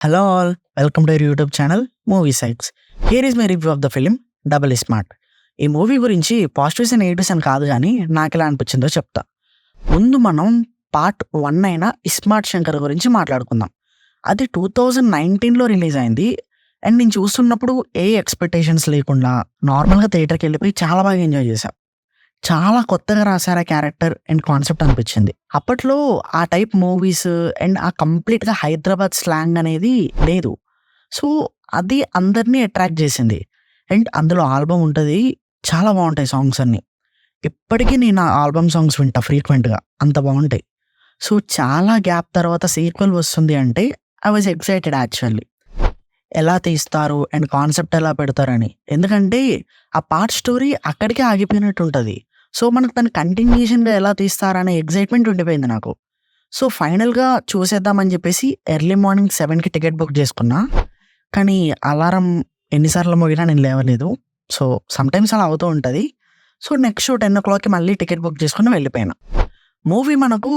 Hello all, welcome to your YouTube channel movie sites. Here is my review of the film double smart. ఈ movie గురించి positives and negatives అని కాదు కానీ నాకు ఎలా అనిపించిందో చెప్తా. ముందు మనం పార్ట్ 1 అయిన ఇస్మార్ట్ శంకర్ గురించి మాట్లాడుకుందాం. అది 2019లో రిలీజ్ అయింది. అండ్ నేను చూస్తున్నప్పుడు ఏ ఎక్స్పెక్టేషన్స్ లేకుండా నార్మల్గా థియేటర్కి వెళ్ళిపోయి చాలా బాగా ఎంజాయ్ చేశాను. చాలా కొత్తగా రాశారు ఆ క్యారెక్టర్ అండ్ కాన్సెప్ట్ అనిపించింది. అప్పట్లో ఆ టైప్ మూవీస్ అండ్ ఆ కంప్లీట్‌గా హైదరాబాద్ స్లాంగ్ అనేది లేదు. సో, అది అందరిని అట్రాక్ట్ చేసింది. అండ్ అందులో ఆల్బమ్ ఉంటది. చాలా బావుంటాయి సాంగ్స్ అన్నీ. ఇప్పటికీ నేను ఆ ఆల్బమ్ సాంగ్స్ వింటా ఫ్రీక్వెంట్‌గా. అంత బావుంటాయి. సో, చాలా గ్యాప్ తర్వాత సీక్వెల్ వస్తుంది అంటే ఐ వాస్ ఎక్సైటెడ్ యాక్చువల్లీ. ఎలా తీస్తారు అండ్ కాన్సెప్ట్ ఎలా పెడతారని. ఎందుకంటే ఆ పార్ట్ స్టోరీ అక్కడికే ఆగిపోయినట్టు ఉంటది. సో, మనకు దాన్ని కంటిన్యూషన్‌గా ఎలా తీస్తారనే ఎక్సైట్‌మెంట్ ఉండిపోయింది నాకు. సో, ఫైనల్‌గా చూసేద్దామని చెప్పేసి ఎర్లీ మార్నింగ్ 7కి టికెట్ బుక్ చేసుకున్నా. కానీ అలారం ఎన్ని సార్లు మోగినా నేను లేవలేదు. సో, సమ్‌టైమ్స్ అలా అవుతూ ఉంటది. సో, నెక్స్ట్ షో 10:00కి మళ్ళీ టికెట్ బుక్ చేసుకొని వెళ్ళిపోయినా. మూవీ మనకు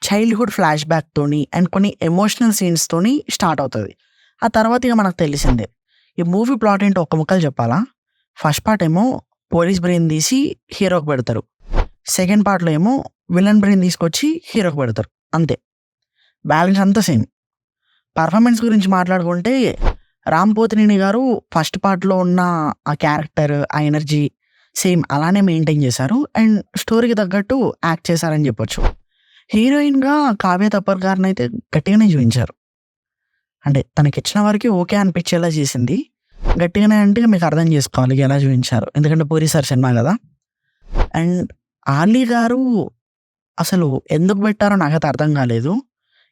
చైల్డ్‌హుడ్ ఫ్లాష్ బ్యాక్‌తోని అండ్ కొన్ని ఎమోషనల్ సీన్స్‌తోని స్టార్ట్ అవుతది. ఆ తర్వాత ఇక మనకు తెలిసిందే. ఈ మూవీ ప్లాట్ ఏంటో ఒక్క ముక్కలో చెప్పాలా? ఫస్ట్ పార్ట్ ఏమో పోలీస్ బ్రెయిన్ తీసి హీరోకి పెడతారు. సెకండ్ పార్ట్‌లో ఏమో విలన్ బ్రెయిన్ తీసుకొచ్చి హీరోకి పెడతారు. అంతే. బ్యాలెన్స్ అంతా సేమ్. పర్ఫార్మెన్స్ గురించి మాట్లాడుకుంటే రామ్ పోతినేని గారు ఫస్ట్ పార్ట్‌లో ఉన్న ఆ క్యారెక్టర్, ఆ ఎనర్జీ సేమ్ అలానే మెయింటైన్ చేశారు. అండ్ స్టోరీకి తగ్గట్టు యాక్ట్ చేశారని చెప్పొచ్చు. హీరోయిన్‌గా కావ్య తప్పర్ గారినైతే గట్టిగానే చూయించారు. అంటే తనకిచ్చిన వరకి ఓకే అనిపించేలా చేసింది. గట్టిగానే అంటే మీకు అర్థం చేసుకోవాలి ఎలా చూయించారు. ఎందుకంటే 'పూరి సార్' సినిమా గదా! అండ్ ఆలీ గారు అసలు ఎందుకు పెట్టారో నాకైతే అర్థం కాలేదు.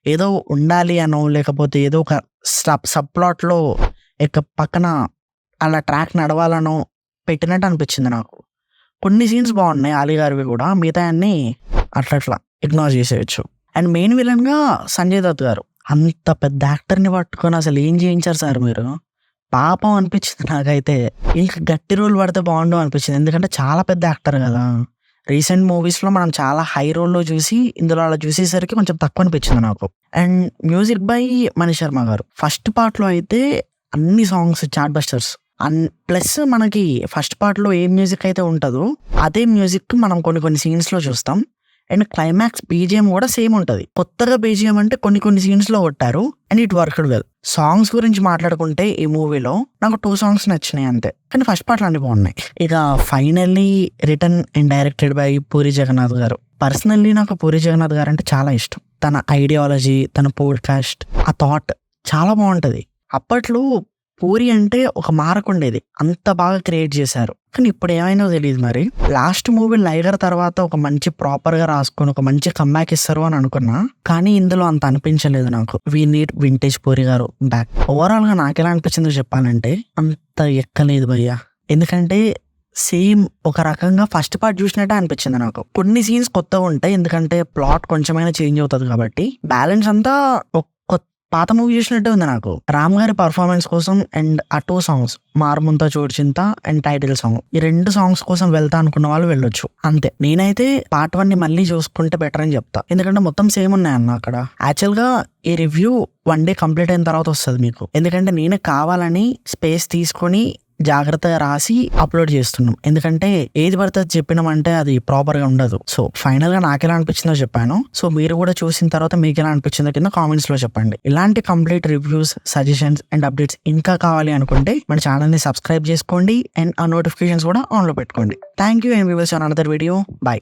ఏదో ఉండాలి అనో లేకపోతే ఏదో ఒక సబ్ ప్లాట్‌లో పక్కన అలా ట్రాక్ నడవాలనో పెట్టినట్టు అనిపించింది నాకు. కొన్ని సీన్స్ బాగున్నాయి ఆలీ గారివి కూడా. మిగతాయన్నీ అట్లట్లా ఇగ్నోర్ చేసేయొచ్చు. అండ్ మెయిన్ విలన్‌గా సంజయ్ దత్ గారు. అంత పెద్ద యాక్టర్‌ని పట్టుకొని అసలు ఏం చేయించారు సార్ మీరు? పాపం అనిపించింది నాకైతే. ఇంకా గట్టి రోల్ పడితే బాగుండు అనిపించింది. ఎందుకంటే చాలా పెద్ద యాక్టర్ కదా! రీసెంట్ మూవీస్‌లో మనం చాలా హై రోల్‌లో చూసి ఇందులో అలా చూసేసరికి కొంచెం తక్కువ అనిపించింది నాకు. And music by Mani Sharma గారు. ఫస్ట్ పార్ట్‌లో అయితే అన్ని సాంగ్స్ చార్ట్ బస్టర్స్. ప్లస్ మనకి ఫస్ట్ పార్ట్‌లో ఏ మ్యూజిక్ అయితే ఉంటదో అదే మ్యూజిక్ మనం కొన్ని సీన్స్‌లో చూస్తాం. అండ్ క్లైమాక్స్ బీజీఎం కూడా సేమ్ ఉంటది. కొత్తగా బీజీఎం అంటే కొన్ని సీన్స్‌లో కొట్టారు. And it worked well. Songs గురించి మాట్లాడుకుంటే ఈ మూవీలో నాకు 2 సాంగ్స్ నచ్చినాయి అంతే. కానీ ఫస్ట్ పార్ట్‌లో అన్నీ బాగున్నాయి. ఇక finally written and directed by Puri Jagannadh గారు. పర్సనల్లీ నాకు పూరి జగన్నాథ్ గారు అంటే చాలా ఇష్టం. తన ఐడియాలజీ, తన పోడ్‌కాస్ట్, ఆ థాట్ చాలా బాగుంటది. అప్పట్లో పూరి అంటే ఒక మారకుండేది. అంత బాగా క్రియేట్ చేశారు. కానీ ఇప్పుడు ఏమైందో తెలీదు మరి. లాస్ట్ మూవీ 'లైగర్' తర్వాత ఒక మంచి ప్రాపర్‌గా రాసుకొని ఒక మంచి కమ్‌బ్యాక్ ఇస్తారు అని అనుకున్నా. కానీ ఇందులో అంత అనిపించలేదు నాకు. వి నీడ్ వింటేజ్ పూరి గారు బ్యాక్. ఓవరాల్‌గా నాకెలా అనిపించిందో చెప్పాలంటే అంత ఎక్కలేదు భయ్యా. ఎందుకంటే సేమ్ ఒక రకంగా ఫస్ట్ పార్ట్ చూసినట్టే అనిపించింది నాకు. కొన్ని సీన్స్ కొత్తగా ఉంటాయి. ఎందుకంటే ప్లాట్ కొంచెమైనా చేంజ్ అవుతది కాబట్టి. బ్యాలెన్స్ అంతా పాత మూవీ చూసినట్టే ఉంది నాకు. రామ్ గారి పర్ఫార్మెన్స్ కోసం అండ్ ఆ 2 సాంగ్స్ 'మారుముంత చోడుచింత' అండ్ టైటిల్ సాంగ్. ఈ 2 సాంగ్స్ కోసం వెళ్తా అనుకున్న వాళ్ళు వెళ్ళొచ్చు. అంతే. నేనైతే పార్ట్ 1ని మళ్ళీ చూసుకుంటే బెటర్ అని చెప్తా. ఎందుకంటే మొత్తం సేమ్ ఉన్నాయన్న అక్కడ. యాక్చువల్‌గా ఈ రివ్యూ 1 డే కంప్లీట్ అయిన తర్వాత వస్తది మీకు. ఎందుకంటే నేనే కావాలని స్పేస్ తీసుకొని జాగ్రత్తగా రాసి అప్లోడ్ చేస్తున్నాం. ఎందుకంటే ఏది పడితే అది చెప్పినామంటే అది ప్రాపర్‌గా ఉండదు. సో, ఫైనల్‌గా నాకెలా అనిపించిందో చెప్పాను. సో, మీరు కూడా చూసిన తర్వాత మీకెలా అనిపించిందో కింద కామెంట్స్‌లో చెప్పండి. ఇలాంటి complete reviews, suggestions and updates ఇంకా కావాలి అనుకుంటే మన ఛానల్‌ని సబ్స్క్రైబ్ చేసుకోండి అండ్ ఆ నోటిఫికేషన్స్ కూడా ఆన్‌లో పెట్టుకోండి. Thank you and we will see on another video. By.